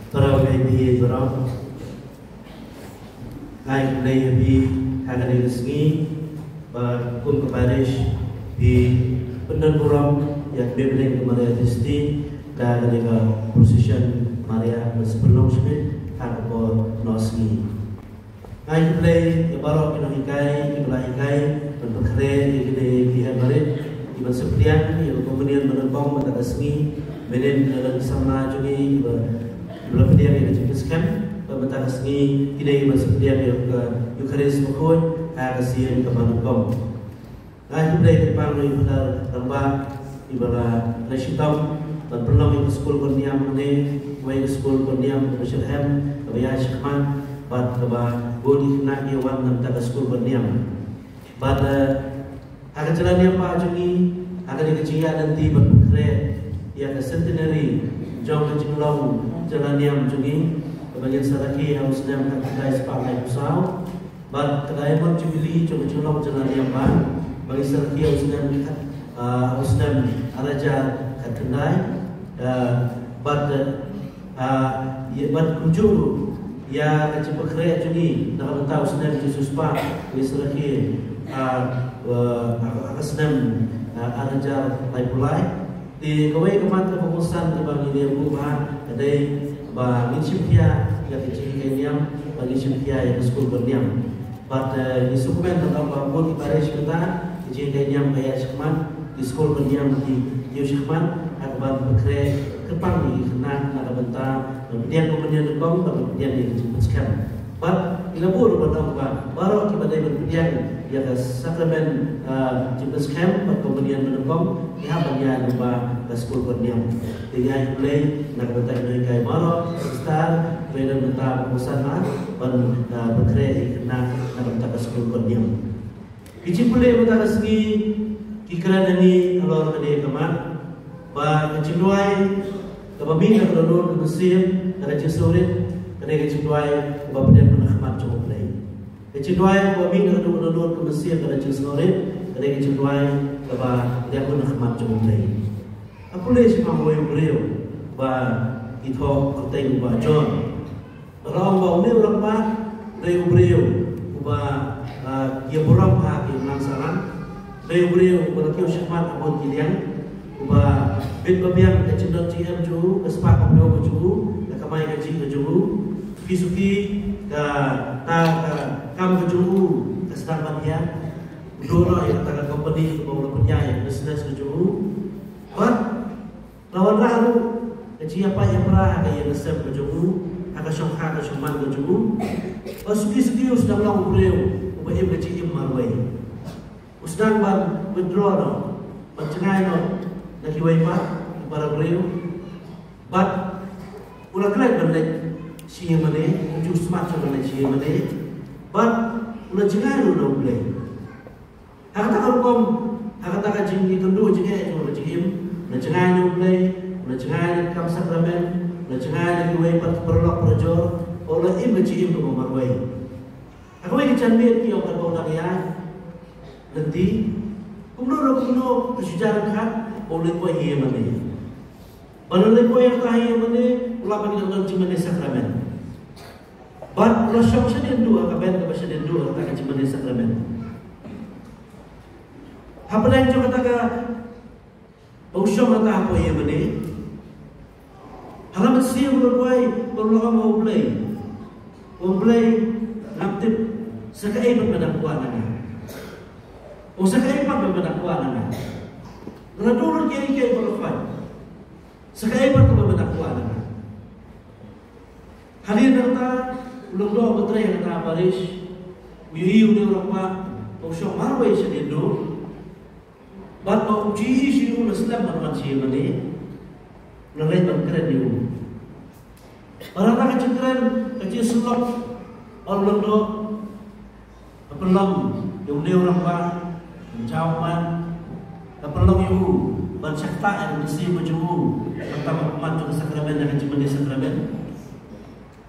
Para VIP berang, ai play VIP hari ini kum keparish di pendenburam yang berbeda kemarin disti dan juga position Maria sebelum ini harus nosni. Ai play baru kita hikai berkeren ini dihabarin di sepertian yang kemudian menempong mentakasmi beden dalam sama juga belum dia yang diciptakan mentakasmi tidak sepertian yang Eucharis mukul kasihan kemanukong. Ai play depan ibadah rambah ibadah resitam dan perlu itu sekolah kondiam ini, way sekolah kondiam bersyukur kebayar syakman pada kebah bodi nak iwan nanti ke sekolah kondiam. Pada akan jalan yang pak jadi akan dikeciya nanti berkeret ia ke centenary jauh ke jenglong jalan yang jadi kebagian saraki harus dalam kedai sepakai usau. Pada kedai pun jubilee jauh jenglong jalan yang pak bagi saraki harus dalam araja kedai. Pada kunjung ya kecil berkeret jadi nak tahu senang Jesus pak Israel senang araja lain di kawai kemana pengurusan bagi dia bukan ada bagi cipia yang kecil keniam bagi cipia yang sekolah berniam pada di sukumen tentang bangkut ibarat kita kecil keniam kayak sekolah di sekolah berniam di Yusufman akibat berkeret kepang di kena nak bentar kemudian dukung kemudian dijemputkan. But ilabur pada baru kita dari kemudian ya sakramen jemputkan kemudian mendukung ya bagian lupa sekolah berniam. Tiga mulai nak bentar mereka baru start pada bentar usaha dan berkeret kena nak bentar sekolah berniam. Kecil boleh bentar segi kikran ini kalau ada keman ba kecilwai kebabing nak lulur ke Mesir ada cesurit ada kecilwai kebabian menahmat cukup lain kecilwai kebabing nak lulur ke Mesir ada cesurit ada kecilwai kebabian menahmat cukup lain apa leh si mahu yang beliau ba itu kerteng ba John orang bau ni orang ba beliau ba ia burang ha yang langsaran beliau berarti usyakmat abon kilian uba bit babiang ke cendok GM juru ke sepak pembawa ke juru ke kamai gaji ke juru suki ke kam ke juru ke sedang bagian dora yang tak company ke bawah punya yang business ke juru lawan lalu gaji apa yang pernah ke yang resep ke juru ke syokha ke syuman ke juru suki sedang lawan beliau uba im gaji im marwai sedang withdraw no bercengai no lagi waipat para beliau, but ulah kelak balik siapa mana, jus macam balik siapa mana, but ulah jangan ulah boleh. Hakata kalau hakata kajing itu dua jangan ulah jingim, ulah jangan ulah boleh, ulah jangan kam sakramen, ulah jangan lagi waipat perlok perjor, ulah im jingim tu memarwai. Aku ini cantik ni orang kau nak ya, nanti kumno bersejarah kan. Oleh kau hiya mana? Oleh kau yang kaya mana? Ulah bagi orang cuma sakramen. But ulah syok sedih dua, kapan kapan sedih dua tak cuma sakramen. Apa yang cakap kata usah mata apa hiya mana? Halam siap berbuai, berlaku mau play, aktif. Sekai berpada kuanana. Sekai berpada kuanana. Radul kiri berfai. Sekai bertemu berdakwah. Hadir kata belum doa betrei kata Paris. Wihiu ni orang usah marwai sedendo. Bat mau uji siu Islam bermanci mani. Lalai berkeren diu. Orang tak kecekeren kecil sulap. Orang doa pelam yang dia orang menjauhan. Perlu ibu bersakta yang mesti berjumpa pertama umat juga sakramen dan cuma di sakramen.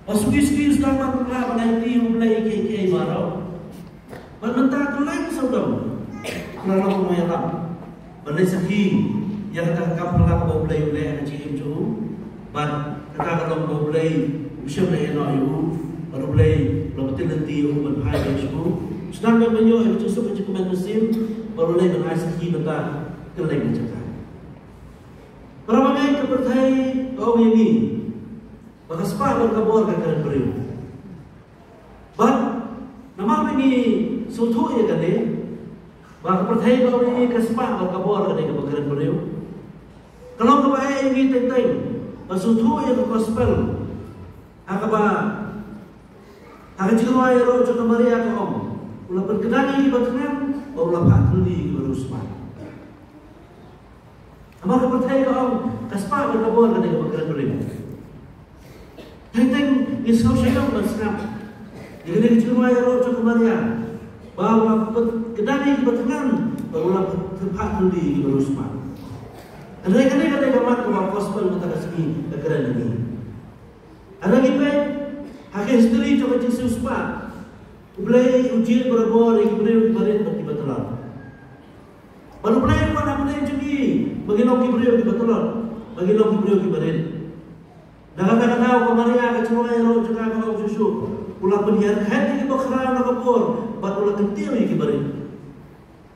Sugi sudah maklumlah menaiki mulai ke baru. Berbentar tu lain saudara. Kalau mau yang berlesaki yang tak kapal bau mulai yang cium jauh. Ban kata kalau boleh bisa boleh nak ibu, kalau boleh betul nanti ibu berpai dengan ibu. Sedang menyo ibu susuk cukup musim, baru boleh mengasih kita keleng cakap. Para pemain kepercayai kau ini, maka sepak berkabur kekaran beriu. But nama ini suatu ya kan ni, maka percayai kau ini kesepak berkabur kekaran beriu. Kalau kau ini tentang suatu yang gospel, akaba akan jiwa yang roh jodoh Maria kau, ulah berkenaan di batangan, ulah patuli berusman. Maka percaya kau kaspa berkabur ketika bergerak beribu. Tentang Yesus yang bersenam. Jika dia jiwa yang roh jodoh Maria, bahawa kedai bertenang, barulah patuli berusman. Kadang-kadang kata kamat kau gospel mata kasih kekeran ini. Ada kita hakim sendiri coba Yesus pak. Boleh ujian berabur yang boleh kemarin betul-betul. Baru boleh buat apa yang jadi bagi lagi beliau betul. Bagi lagi beliau kemarin. Dah kata-kata kemarin kecewa yang roh juga kau susu. Ulah penyiar hati kita kerana kapur. Baru ulah kentil yang kemarin.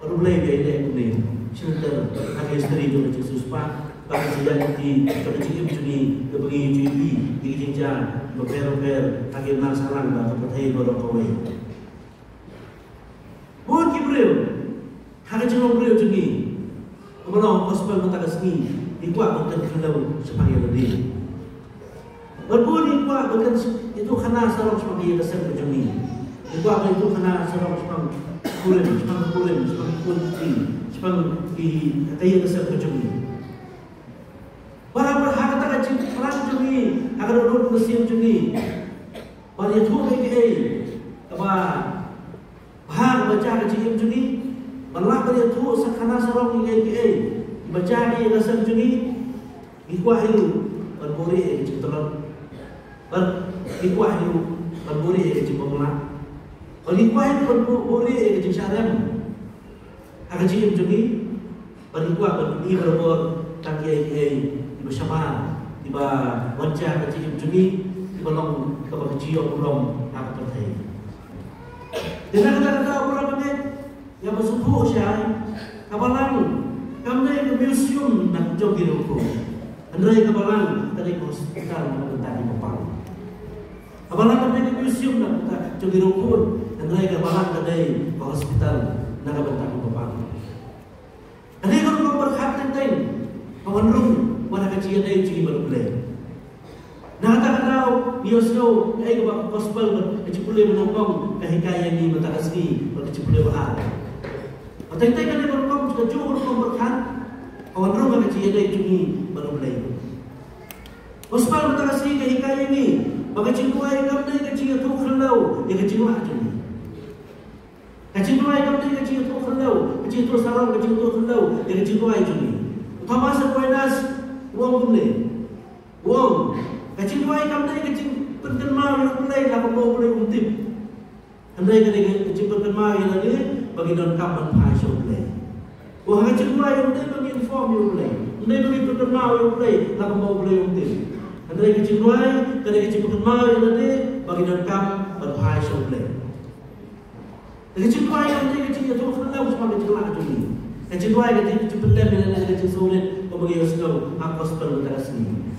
Baru boleh dia ini. Cinta hakim sendiri coba Yesus pak. Bagi sejak di pada cikgu juni kebagi UJB di jenjang berper hakim nak salang bagi percaya pada kau. Buat kibriu, hakim cikgu beliau juni. Kemudian gospel mata kesini dikuat bukan kalau sebagai lebih. Berbuat dikuat bukan itu karena sarung sebagai dasar berjuni. Dikuat itu karena sarung sebagai kulim, sebagai kunci, sebagai kaya dasar berjuni. Barang berharga tak kecil, perang juni, akan duduk mesin juni. Bagi itu KKA, apa bahang baca kecil juni. Malah pada itu sakana sarong ni KKA baca ni rasa juni ikuah hiu berburi kecil telur ikuah hiu berburi kecil pemula ikuah hiu berburi kecil syarem akan kecil juni berikuah berburi berbur tak KKA bersama tiba wajah kecil juni tiba long kepada kecil belum apa terjadi. Dengan kata-kata orang ini yang bersubuh syai, kabalang kami ke museum nak jogi ruku. Andai kabalang dari hospital nak bertani bapang. Kabalang kami ke museum nak jogi ruku. Andai kabalang dari hospital nak bertani bapang. Andai kalau berkat tentang kawanrung pada kajian dari jadi berbelai. Nah tak tahu biosno ai ke gospel kecipule menopang kahikaya ni mata asli kecipule bahar. Tentang kan dia berkom juga jauh berkat kawan rumah kecil ada cumi baru mulai. Gospel mata kasih ke hikayat ini, bagi cintuai kami kecil tu kelau, dia kecil lah cumi. Cintuai kami kecil tu kelau, kecil tu sarang kecil tu kelau, dia kecil tuai cumi. Utama sekoinas uang boleh, uang. Cintuai kami kecil penkenal yang mulai lah kau boleh untip. Andai kan kecil penkenal yang lagi bagi dalam kapan pasal boleh. Wah kecil yang boleh bagi inform yang boleh. Andai bagi penkenal yang boleh, lah kau boleh untip. Andai kecil penkenal yang lagi bagi dalam kapan pasal boleh. Kecil yang nanti kecil itu kenal semua kecil lah tu ni. Kecil kecil penting bila kecil sulit kau bagi usau aku seperti antara sini.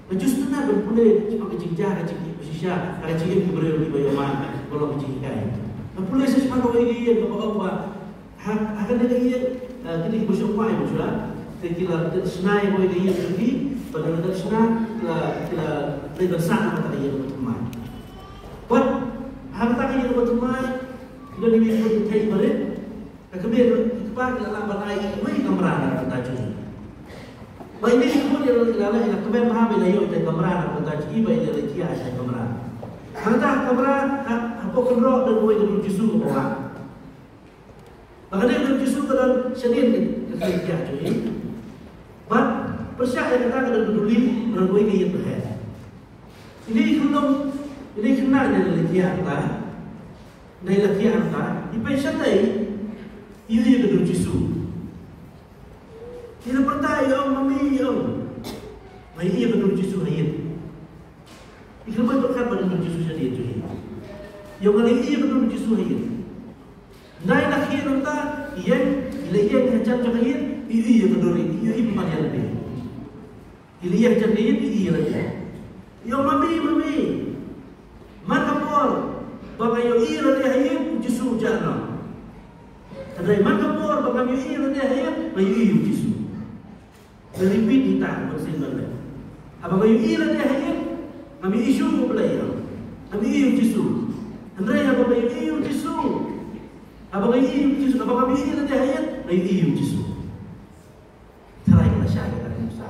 Justru nak berpulih cuma kecil kecil sisa kecil yang beri di bayaman kalau kecil kaya. Berpulih sesuatu lagi yang bawa akan dia kini bersyukur yang sudah. Kita senai boleh dia pergi pada kita senai kita bersama kata dia berteman. Buat harta dia berteman kita dibikin kita balik. Kemudian kita kita lambat naik ini kamera kita jadi. Baik ini semua dia adalah yang kemudian paham bila yuk kita kamera kita jadi baik dia lagi ada kamera. Harta kamera apa kendor dan boleh dulu justru orang. Makanya dulu justru dalam sedih kita jadi. But percaya kita kena peduli dan boleh dia berhad. Ini kena dari latihan kita. Dari latihan kita, di pensiun ini dia dulu justru. Tidak percaya mami mai ia betul justru hayat. Ikan berkat pada Yesus jadi itu. Yang kali ini betul Yesus ini. Nai nak hian nanta, yang ilayan hajat cakayin, yang keduri, yang pemanian lebih. Ilayan hajat kayin, lagi. Yang mami, mana kapal, bagai yang lagi hayin, Yesus jana. Kadai mana kapal, bagai yang lagi hayin, bagai Yesus. Repeat kita bersih balik. Apabila yang lagi hayin, kami isu belajar, kami Yesus. Andai apabila yang Yesus. Apabila ini Yesus, apabila ini nanti ayat, ini Yesus. Terai kalau saya kata Musa.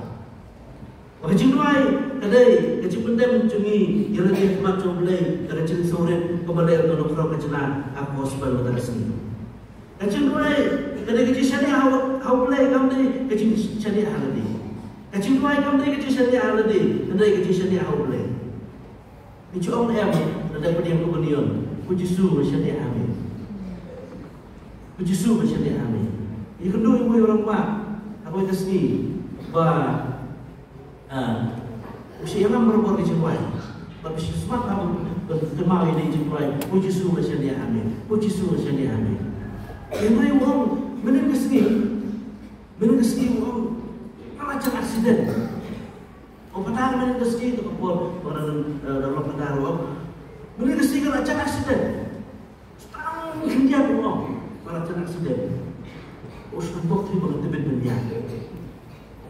Bagi cingguai, kadai kecil pendem cungi, yang dia macam belai, kadai cing sore kembali untuk nukro kecilan, aku sebab betul sini. Kecil cingguai, kadai kecil syariah hau belai kami kecil syariah lagi. Kecil cingguai kami kecil syariah lagi, kadai kecil syariah hau belai. Ini cuma em, kadai pediam kebenian, puji suruh syariah amin. Yesus macam ni amin. Yang kedua ibu orang mak, aku itu sini, bah, usia yang berbuat di Jepun, tapi semua kamu bertemu ini Jepun, Yesus macam ni amin, Yesus macam ni amin. Yang lain orang mana kesini orang macam aksiden. Orang padahal mana kesini tu kapal orang dalam padahal orang mana kesini kalau macam aksiden, setang kendian orang. Para tenak sudah, usaha dokter bangun tebet banyak,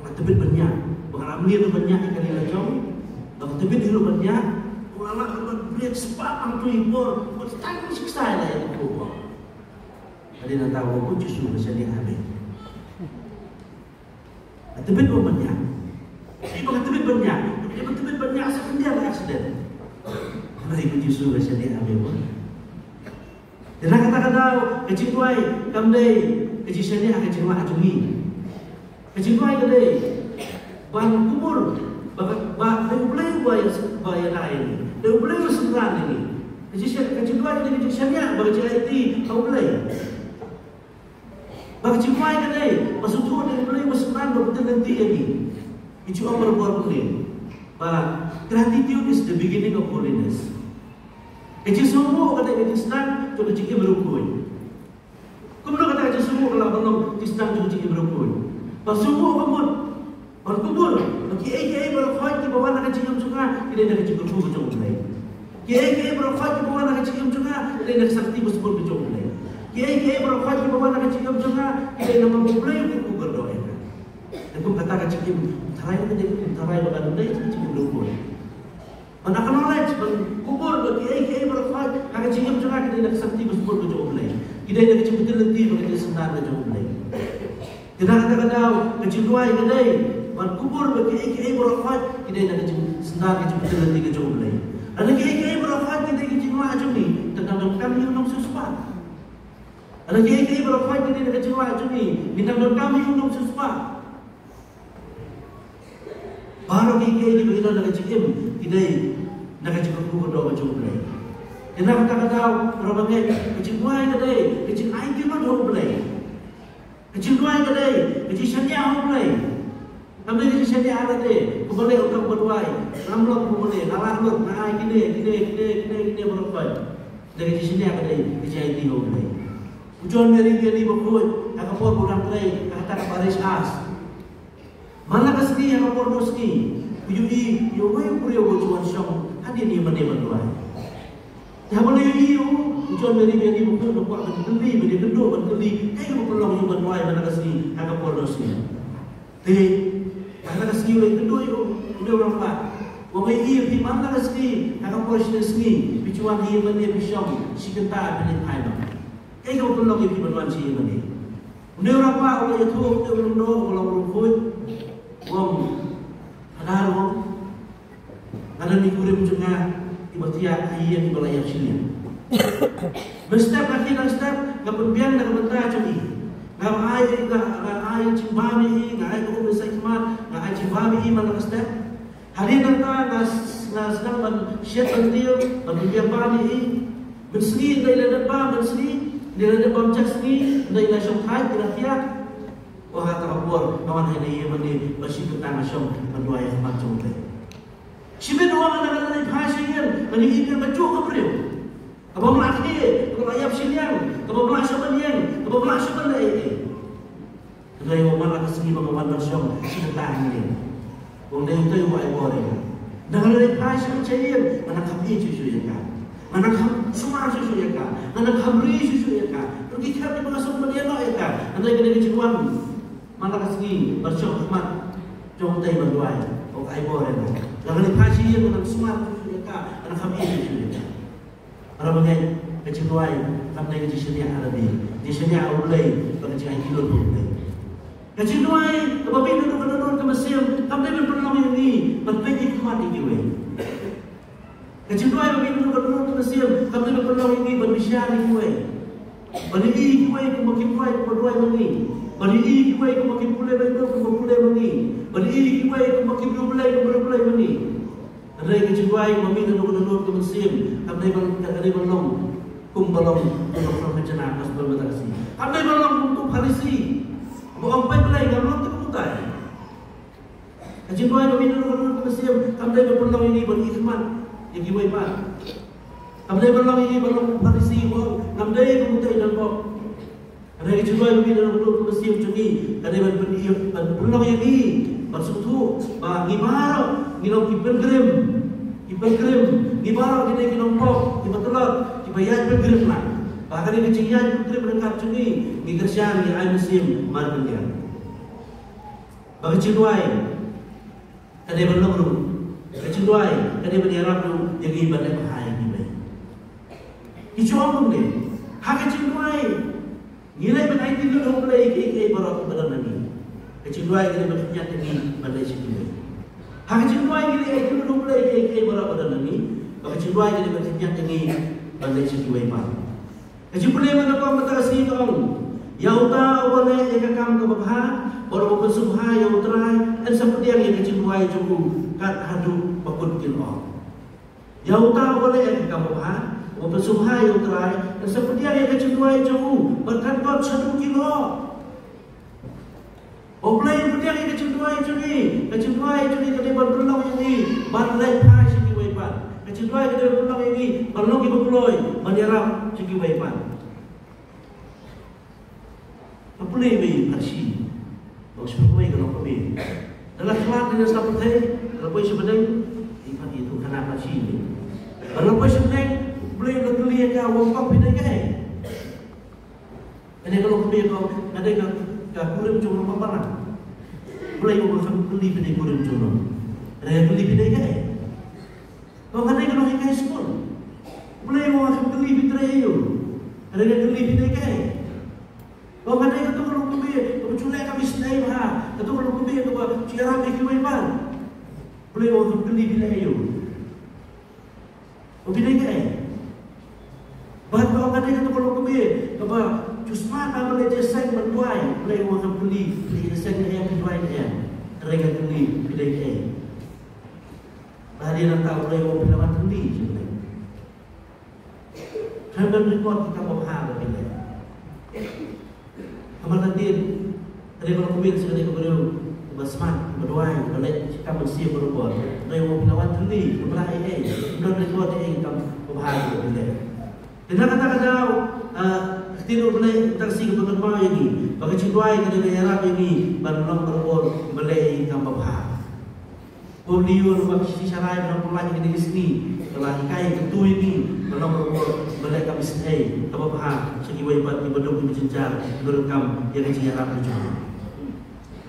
orang tebet banyak, orang ambil itu banyak ikan yang jauh, orang tebet itu banyak, orang lain beliau sepatang tu ibu, orang tanggung siksa lah yang itu. Ada yang tahu aku justru macam ni habis. Tebet itu banyak, ibu tebet banyak, sekian aksiden. Kalau ibu justru macam ni habis. Dan kata-kata kecil tuai kamdai kecil syariah kecil mak ajungi kecil tuai kadai ban kubur bak boleh bayar lain dia boleh berseberan ini kecil tuai kadai kecil syariah bak kecil IT kau boleh bak kecil tuai kadai masuk tu dia boleh berseberan betul nanti lagi itu orang berbuat boleh bak gratitude is the beginning of holiness. Kecil semua kata kecil senang, cuba cikgu berukun. Kemudian kata kecil semua kalau belum kecil senang cuba cikgu berukun. Bersumur kamu, berkubur. Kiai berkhidmat di bawah nak kecil sungai, tidak nak kecil berkubur kecil mulai. Kiai berkhidmat di bawah nak kecil sungai, tidak nak sakti bersumur kecil mulai. Kiai berkhidmat di bawah nak kecil sungai, tidak nak memulai berkubur doa. Dan aku kata kecil tarai bagan mulai kecil berkubur. Mana knowledge kubur bagi kiai berkhidmat akan cikgu jangan kita nak sakti bersumber ke jauh mulai. Kita nak kecil betul nanti bagi senar ke jauh mulai. Kita kata kecil duai kedai ban kubur bagi kiai berkhidmat kita nak kecil senar ke betul nanti ke jauh mulai. Ada kiai berkhidmat kita kecil macam ni tentang kami yang susah. Ada kiai berkhidmat kita nak kecil macam ni tentang kami yang susah. Baru kiai ni kita nak kecil kita nak kecil kubur doa macam ni. Kita kata orang kecil buai kedai, kecil IT pun doa boleh. Kecil buai kedai, kecil syariah boleh. Kami kecil syariah ada deh. Boleh untuk berbuai, ramlok boleh, lalak naik kini berbuai. Dari kecil syariah kedai, kecil IT boleh. Ujian meri berbuat, aku pun bukan kedai, kata baris as. Mana kesini yang aku pun kesini. Yui, yang puri aku cuma syong, hadi ni mana berbuai. Yang boleh iu, ujian meri bukan buat beli, beli kedua beli, kayu pelong yang berbuai mana kesini, aku pun kesini. Tapi mana kesini yang kedua iu, udah orang pak. Wahai iu di mana kesini, aku pun kesini, bicuan iu mana bisyong, si kenta beli kayu. Kayu pelong yang berbuai si mana. Udah orang pak, udah itu, udah orang do, udah orang kuat. Ada orang, ada ni kurim juga ibatia ayam di balai sini. Mestap lagi dan step, kemudian dan bentar jadi. Ngam ayam cimbami, ngam ayam kurim sekimat, ngam ayam cimbami mana step. Hari nanti sedang mensiap pentil, kemudian bani, bersih dari ledap, bersih dari ledap cak sini, dari ledap hai, kira-kira. Wah terapur kawan ini yang mandi bersih tentang asyam berdua yang macam tu. Siapa doa anak-anak bahasa Kani ikan baju ke beliau. Kau melaki, kau ayam siliang, kau melak sebenarnya, kau melak sebenarnya. Kedai orang nak segi bagaimana bersyukur sedekah ini. Orang dia itu yang buat boleh. Dengan dari pasal cair, mana kami susu ya kan, mana kami semua susu ya kan, mana kami susu ya kan. Pergi kami mengasuk mendialog ya kan. Andai kena kecuan, mana segi bersyukur mat, jom tay berdoa. Orang boleh. Dengan dari pasal yang mana semua susu ya kan, mana kami susu ya kan. Orang bagai kecuan, kami dengan jenisnya Arabi, jenisnya Aulay, bagi jenis kilo Aulay. Kecuali apabila duduk ke Mesir, kami berpenolong ini, berbagai hikmat ini. Kecuali apabila duduk ke Mesir, kami berpenolong ini, berbicara ini. Bagi ini, kemakin kuat, berdua ini. Bagi ini, kemakin pulai, pulai ini. Bagi ini, kemakin berbulai ini. Ada kecuali apabila duduk ke Mesir, kami berpenolong, kumbalong, untuk menjenak, berbatasi. Kami berpenolong untuk Farisi. Bukan baik yang belum terputai. Kecuali apabila orang Mesir, kami berpenolong ini berkhidmat yang kiwaipan. Kami berpenolong ini berpenolong Farisi, kami berputai dan kok. Kerana kecuali apabila orang Mesir cumi, kami berpenolong ini bersekutu, ngibar, ngilang kipengerim, ngibar kita ngilang kok, kipentelot, kibayat pengerim lah. Bahkan ini kecilnya putri berdekat cumi Migersyan di air musim Margelian. Bagi ciluai kadai berlong Keciluai kadai berdiarap tu yang ibadah bahaya ni baik. Dicuang ni hak keciluai nilai benai ti lu mulai ke barat badan ni. Keciluai kadai bernyat ni badai ciluai. Hak keciluai nilai ti lu mulai ke barat badan ni. Bagi ciluai kadai bernyat ni badai ciluai pak. Kecuali mana kau matasi kau, yauta oleh ekakam kebabha, baru bersubha yautrai, dan seperti yang kecuali jumlah kat hadu bakun kilo. Yauta oleh ekakam kebabha, baru bersubha yautrai, dan seperti yang kecuali jumlah berkantor 1 kilo. Oblay seperti yang kecuali kadai berpeluang ini, balai pas ini wepan. Kecuali kita berpeluang ini, perlu kita berpeluang mendirap segi waipan. Apa boleh beri aksi? Bagus berpeluang kalau kami. Dalam kelas dengan sahabat kalau boleh sebenarnya iman itu kena aksi ini. Kalau boleh sebenarnya boleh negeri yang wongkap bina kaya. Jadi kalau kami ada yang kurim cuma apa lah? Boleh orang beli bina kurim cuma. Ada yang beli bina kaya. Kau kena kalau hingga sekolah, boleh orang beli bintang itu, ada yang beli bintang kaya. Kau kena kalau kalau kau culai kami sendiri bah, kalau kau kau ciara berkiwaipan, boleh orang beli bintang itu, kau bintang kaya. Bahkan kau kena kalau kau cuma tak boleh jasa berbuai, boleh orang beli jasa yang berbuai dia, ada yang beli bintang kaya. Hari nak tahu boleh orang bilang tendi sebenarnya. Jangan report kita berhal bila. Kamu nanti dari kalau kubik sekali kemudian bersmat berdoa balik kita bersih berbuat. Dari orang bilang tendi berbelai belum report kita berhal bila. Kita kata-kata tidak boleh taksi kebenaran ini. Bagi ciduai kita berharap ini belum berbuat balik kita berhal. Liur bagi syarai dalam pulangnya di sini telah ikai ketu ini belum berbuat kami sendiri apa paham segi wajib ibadah pun dijenjar berekam yang dijarah berjuang.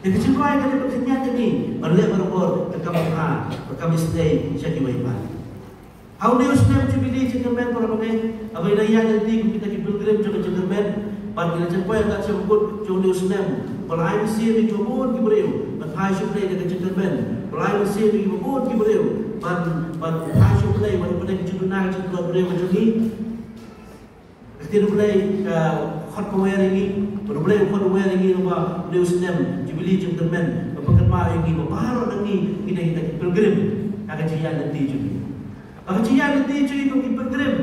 Yang kedua yang kami berkenyat ini berbuat rekam paham kami sendiri segi wajib. How do you snap to believe in the man for a moment? Apa yang ia nanti kita pilgrim jaga man pada jumpa yang tak sebut jodoh snap. Pelai mesti dijumur kibreu, berhai suplai dengan gentleman. Pelai mesti dijumur kibreu, berhai suplai pada kejudunan kejudunan kibreu macam ni. Kita mulai hot power ini, mulai hot power ini nama beliau senam, jubili gentleman, pekerja ini, baru nanti kita pilgrim, akan jian nanti juga. Akan jian nanti juga itu pilgrim.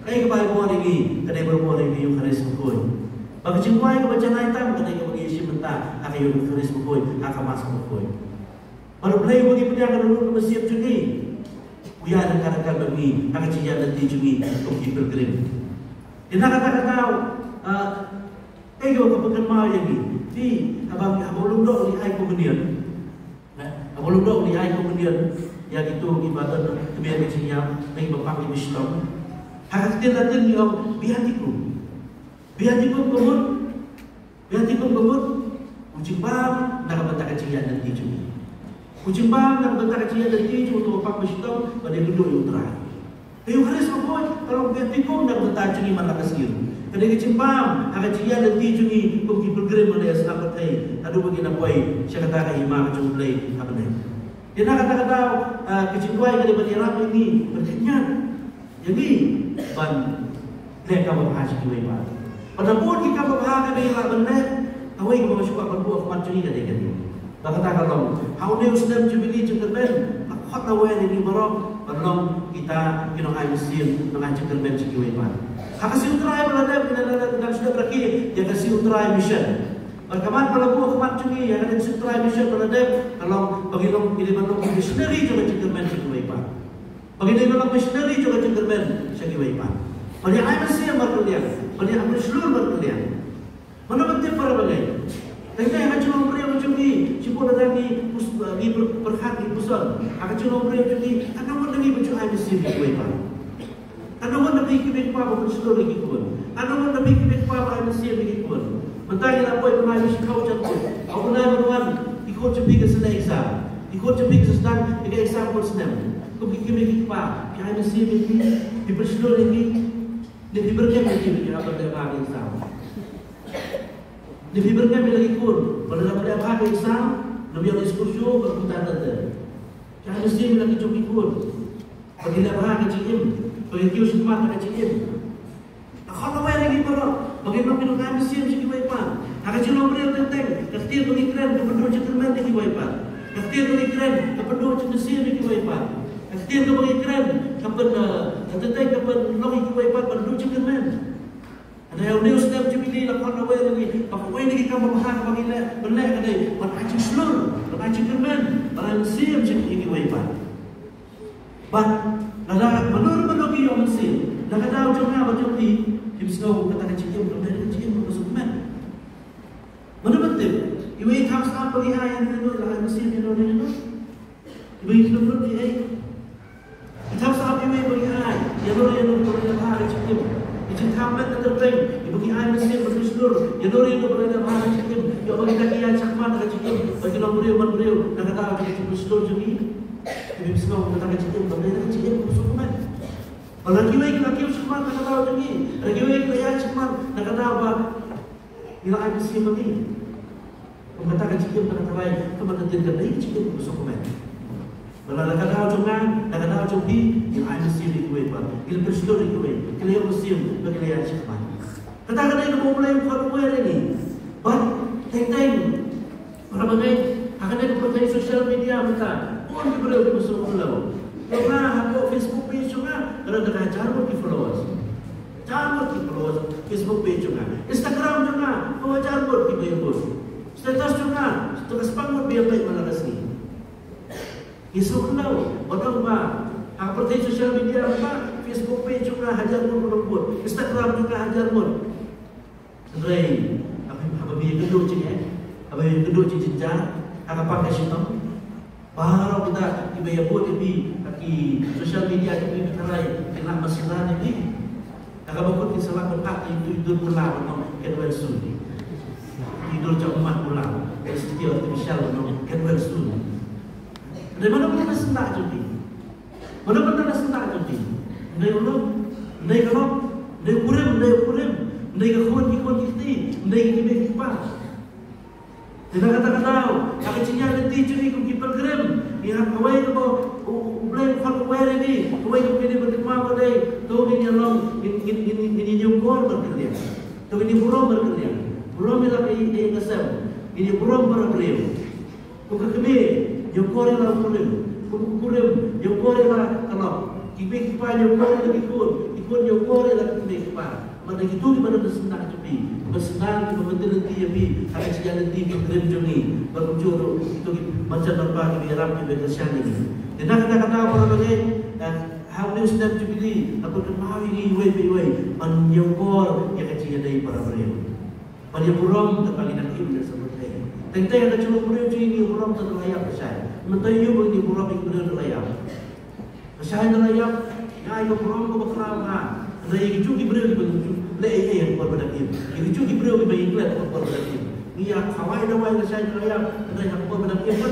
Kaya kebahagiaan ini, kadai berbuat ini yang harus mengkoi. Bagi cimuai kebaca naitam kadai kebagai isi mentah, akan yang harus mengkoi, akan masuk mengkoi. Baru beliau bagi penjaga dulu ke Mesir juga. Uya dan katakan bagi akan cia dan dijungi untuk pilgrim. Ina kata-kata ego kepekenmal yang di abang lundok di ai kemudian. Abang lundok di ai kemudian yang itu ibadat kebiasaan cia bagi bapak ibu Islam. Hakik latin yang biatikum kemud kucing bang nak bentak cia dan dijungi. Kucing bang nak bentak cia dan dijungi untuk bapak ibu Islam pada duduk yang terakhir. Kayu haris mapoy kalau biatikum nak bentak jungi mana kasir. Kada kecimpam akan cia dan dijungi kuki pilgrim pada selamat ai. Adu bagi napoi saya kata imam jumlai apa ni. Dia nak kata kecimpoi kada berjalan ini berkenyang. Jadi ban leka bahasa kiwai ba. Pada pun kita bahasa kada la benar. Awai ko masuk apa buat macam ini kada kada. Kata kalau how new Islam jubilee jengkerben hot away ini barok perlu kita ai mesin dengan jengkerben kiwai ba. Hakasi utrai berada dan sudah berakhir dia kasih utrai mission. Bagaimana kalau buat kemat cungi yang ada utrai mission berada kalau bagi long ini belum missionary juga jengkerben kiwai ba. Bagi dia belum missionary juga jengkerben kiwai ba. Bagi ai mesin berkuliah, bagi ambil seluruh berkuliah. Mana penting para bagai. Tengah yang cuma beri macam ni, cuma lagi berhak di pusat. Akan cuma beri macam ni, akan pun lagi macam ai mesin kiwai ba. Ano man nabi kibig pa mo sulo lagi kun. Ano man nabi kibig pa ba mesin lagi kun. Mentari na poy pernah misi kau jatuh. Aku na menuan ikut cepi ke sana exam. Ikut cepi ke sedang ke exam pun senang. Kau kibig pa, kaya mesin lagi, dipersulo lagi. Dia berkem lagi apa dia bagi exam. Dia berkem lagi kun. Pada dia bagi exam, nabi Allah iskursu berkutan tanda. Kaya mesin lagi cepi kun. Bagi dia bagi cium. Bagi kius semua ada cium. Kalau awak lagi baru, bagaimana kita kami siap segi wipan. Akan cilok beri tentang, kasih bagi keren kepenuh cekirman segi wipan. Kasih bagi keren kepenuh cekir segi wipan. Kasih bagi keren kepenuh tentang kepenuh segi wipan kepenuh cekirman. Ada yang dia sudah cipili lakukan awak lagi. Pakai lagi kamu bahang bagi benar ada. Berhaji seluruh, berhaji cekirman, berhaji siap segi wipan. But nada menurut yang mesti nak tahu jangan macam ni himsau kata kecil kemudian kecil masuk men mana betul ibu harus apa bagi ayat itu lah mesti di dalam itu ibu itu perlu dia kita harus apa ibu bagi ayat yang boleh bahasa kecil itu kambat terpenting ibu bagi ayat mesti berseluruh yang boleh bahasa kecil yang bagi kaki cakman kecil bagi nombor beliau nak tahu kecil berseluruh jadi ibu semua kata kecil kemudian kecil masuk men. Kalau lagi cuma nak tahu lagi, lagi cuma nak tahu apa, bila ada siapa lagi, mengatakan cikgu nak tahu lain, kemudian tidak lagi cikgu masuk komen. Kalau nak tahu cuma, nak tahu cuma, bila ada siapa lagi apa, bila berseluruh lagi apa, kalau yang muslim bagi dia cuma. Katakan dia mau mulai buat kue ini, but teng orang bagai akan ada percaya sosial media mereka, pun diberi masuk pulau. Karena aku Facebook page juga, kadang-kadang jarang di followers, Facebook page juga, Instagram juga, jarang di bayar status juga, status panggung biar baik mana kasih. Isu kalau, orang bah, seperti sosial media apa, Facebook page juga hajar pun, Instagram juga hajar pun. Andai, apa biar kedua cik apa biar kedua cik jenjar, apa pakai siapa? Baru kita ibayar buat di sosial media di karai kena masalah ni. Agak bakut kisah berkat itu pula no kedua suri. Tidur jam 4 pulang. Setiap artificial no kedua suri. Dari mana pun nak sendak jadi. Mana pun nak sendak jadi. Dari ulung, dari kalau, dari kurim, dari kekon kita, dari kipas. Tidak kata-kata, aku cinya nanti curi kuki pergeram. Ia kawai ko boleh kau kawai lagi, kawai ko kini berkemah pada tu ini long ini nyungkor berkerja, tu ini burung berkerja, burung bila ini kesam, ini burung berkerja. Bukan kami nyungkor ialah kurim, nyungkor ialah kalau kipa nyungkor lagi ikut nyungkor ialah kipa. Pada itu di mana bersenang jadi, bersenang di betul nanti tapi akan sejak nanti berkirim joni berujung itu macam apa di Arab di Indonesia ini. Dan kata-kata apa lagi? how new step jubilee atau kemawi ni way menyokor yang kecil dari para beliau. Pada burung terbagi nak ibu dan sebagainya. Tentang ada cuma beliau ni burung terlayap besar. Mentayu bagi burung yang beliau terlayap. Besar terlayap, ngai ke burung ke berkerawang. Dari itu beliau dibentuk lei yang berbeda ibu. Itu beliau dibagi kelas berbeda ibu. Ia kawai dawai besar terlayap, dari yang berbeda ibu.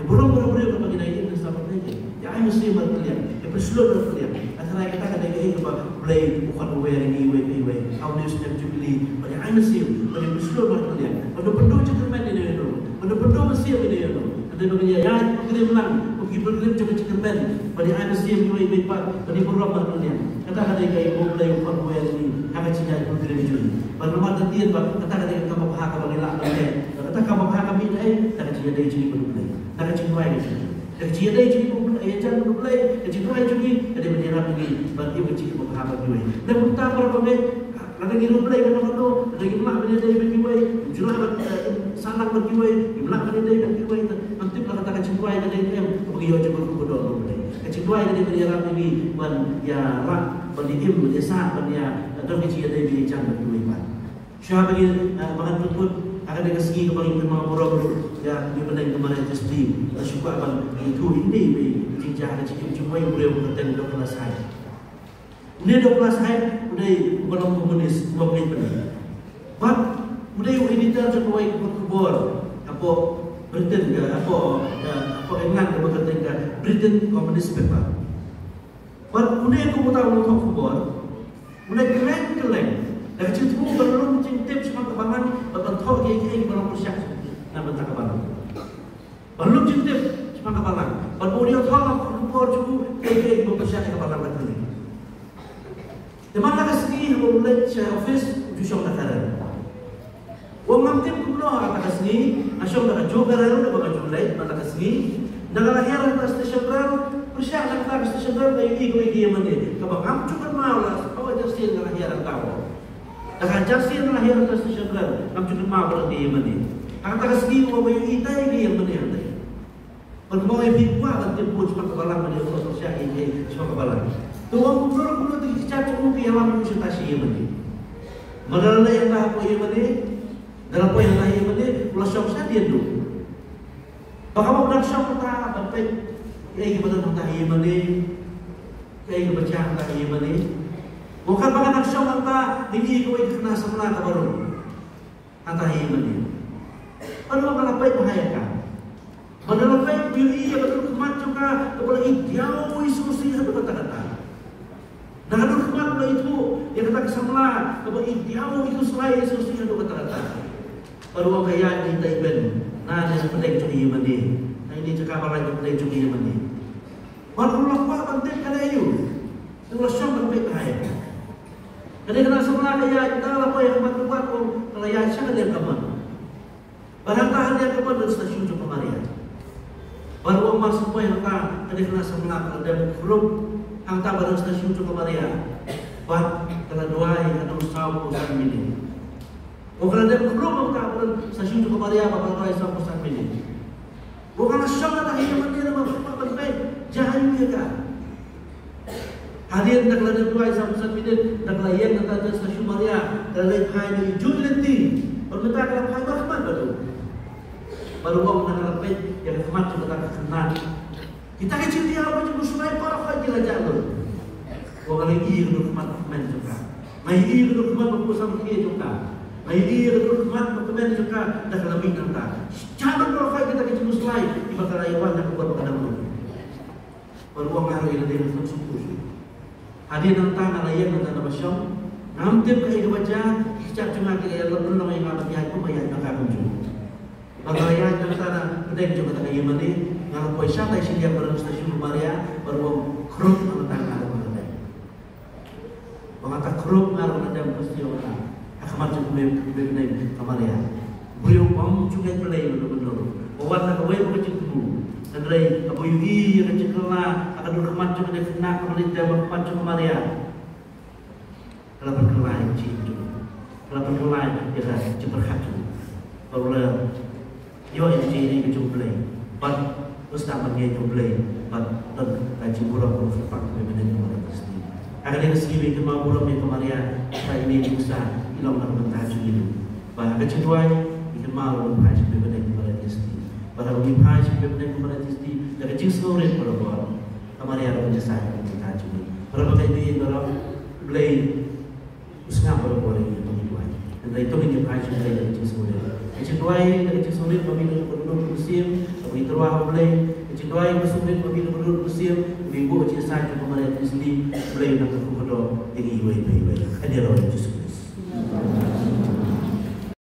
Burung beliau bagi naik dan sebagainya. Ya, mesti berkelian. Berseluruh berkelian. Antara kita ada yang boleh bukan aware ini way. How do you step jubilee? Pada I mesti pada berseluruh berkelian. Pada penduduk cermin ini itu. Pada penduduk mesti ini itu. Ada bagi ya kita menang. Pergi berkelian cermin. Pada I mesti way pak. Pada burung berkelian. Kata ada yang boleh bukan aware ini. Hanya cinta berkelian juli. Pada rumah tertian kata ada yang kamu bahag bagi lah. Kata kamu bahag kami ini. Kata cinta dari juli berkelian. Kata cinta way. Kecil dari jadi ayah jangan berkelai, kecil tu ayah jadi ada bendera begini, bagi kecil berapa juga. Dan kita berapa baik, ada yang berkelai dengan itu, ada yang melak bendera dari berkiwai, jual sanak berkiwai, melak bendera dari berkiwai. Nanti kalau kata kecil tu ayah ada yang bagi orang cukup berdoa berkelai. Kecil tu ayah ada bendera begini, ban ya rak, ban diim, desa, ban ya atau kecil dari bendera jangan berkiwai. Siapa bagi bahan tutup. Akan dengan segi kembali ke mana orang ya di pendek kemarin jadi syukur abang itu ini jinjah ada cikgu cuma yang boleh berkata dok kelas high. Ini dok kelas high udah bukan komunis bukan benar. But udah editor cuma yang kebor apa Britain ke apa England ke berkata ke Britain komunis paper. But udah aku tahu untuk kebor udah keren. Dan kecil tu belum cintim semua kebangan berbentuk dia belum persiap nak bentak kebangan. Belum cintim semua kebangan. Baru dia tahu kumpul cukup dia belum persiap kebangan betul. Di mana kesini mulai office ujian negara. Orang tim kumpul kata kesini, asyik dah juga relu dah bagi mulai mana kesini. Negara lahir atas stesen relu persiap nak kata stesen relu kayak ini mana. Kebangan cukup mau lah. Awak jadi negara lahir tahu. Akan jasi yang lahir atas stesen rel, kami juga mahu berarti yang mana. Akan tak segi bahawa yang itai ini yang mana yang tadi. Berkembang yang hikmah akan timbul semua kebalang mana yang sosial ini semua kebalang. Tuan kumpul dicacuk mungkin yang lama konsultasi yang mana. Mereka yang dah apa yang mana, dalam apa yang dah yang mana, ulah syok saya dia dulu. Bagaimana udah syok kita sampai yang kita tak yang mana, yang kita baca tak yang mana. Bukan bagaimana nak syok anta ini kau kena semula ke baru anta ini. Pada orang apa yang bahayakan? Pada orang yang pilih yang betul kemat juga kepada ideal isu itu kata-kata. Dan ada kemat pada itu yang kata semula kepada ideal itu selain isu itu kata-kata. Pada orang kaya ini tak iben. Nah ini pendek curi mandi. Nah ini cakap lagi pendek curi mandi. Pada orang apa penting kada itu? Itu syok lebih bahayakan. Jadi kena semula kaya kita apa yang buat kalau ya sangat yang kaman. Barang tahan yang kaman dari stasiun Joko Maria. Baru masuk apa yang kena semula kalau dia grup angka barang stasiun Joko Maria. Buat kalau doai atau usaha perusahaan ini. Kalau dia grup angka barang stasiun Joko Maria bakal doai usaha perusahaan ini. Bukan syok atau yang penting apa baik jangan juga. Hadir nak lalu dua isam pusat bidin nak layan kata stasiun Maria dan lain hal ini judulenti berminta kalau hal berkemat baru orang nak lepet yang kemat juga tak kenal kita kecil dia apa juga sungai parah lagi lah jalur orang lagi hidup kemat berkemen juga mai hidup kemat berpusat dia juga mai hidup kemat berkemen juga dah lebih nanti jangan berapa kita kecil sungai di bakal ayuan nak buat kadang baru orang hari ini dia langsung suku. Hadir tentang alayan tentang nasyam, namtip ke baca, sejak cuma kita yang belum yang amat yang pun banyak nak kunjung. Bagaimana tentang kedai juga tentang yang mana, kalau puasa tak sih dia baru stasiun Maria baru keruk tentang ada mana. Bangata keruk ngaruh ada pasti orang. Akhmat juga bebenai Maria. Beliau pun juga pelai benar-benar. Bawa nak kawin berkecil dan dari Abu Yudi yang kecillah akan berkemat juga dari kena pemerintah berkemat juga Maria. Kalau berkelai cintu, kalau berkelai dia dah cepat tu. Barulah yo ini kecil play, but ustaz bagi tu play. dan kaji buram berfirman kepada Maria Kristi. Agar yang segini kemau buram yang Maria kita ini bisa hilang dan mentaju ini. Bah kecuali kemau haji kepada Maria Kristi. Bah haji kepada Maria Kristi dan kecil sore pada buram Maria ada jasa yang mentaju ini. Pada bagai ini dalam belai usnah pada buram ini penghidupan. Dan itu menjadi haji dari kecil sore. Kecuali dari kecil sore pemilu penduduk musim, kami teruah belai. Kecuali bersumpah pemilu penduduk musim, ibu cik saya Maria Kristi belai nak kepada yang ibu. Hadir oleh Yesus Kristus.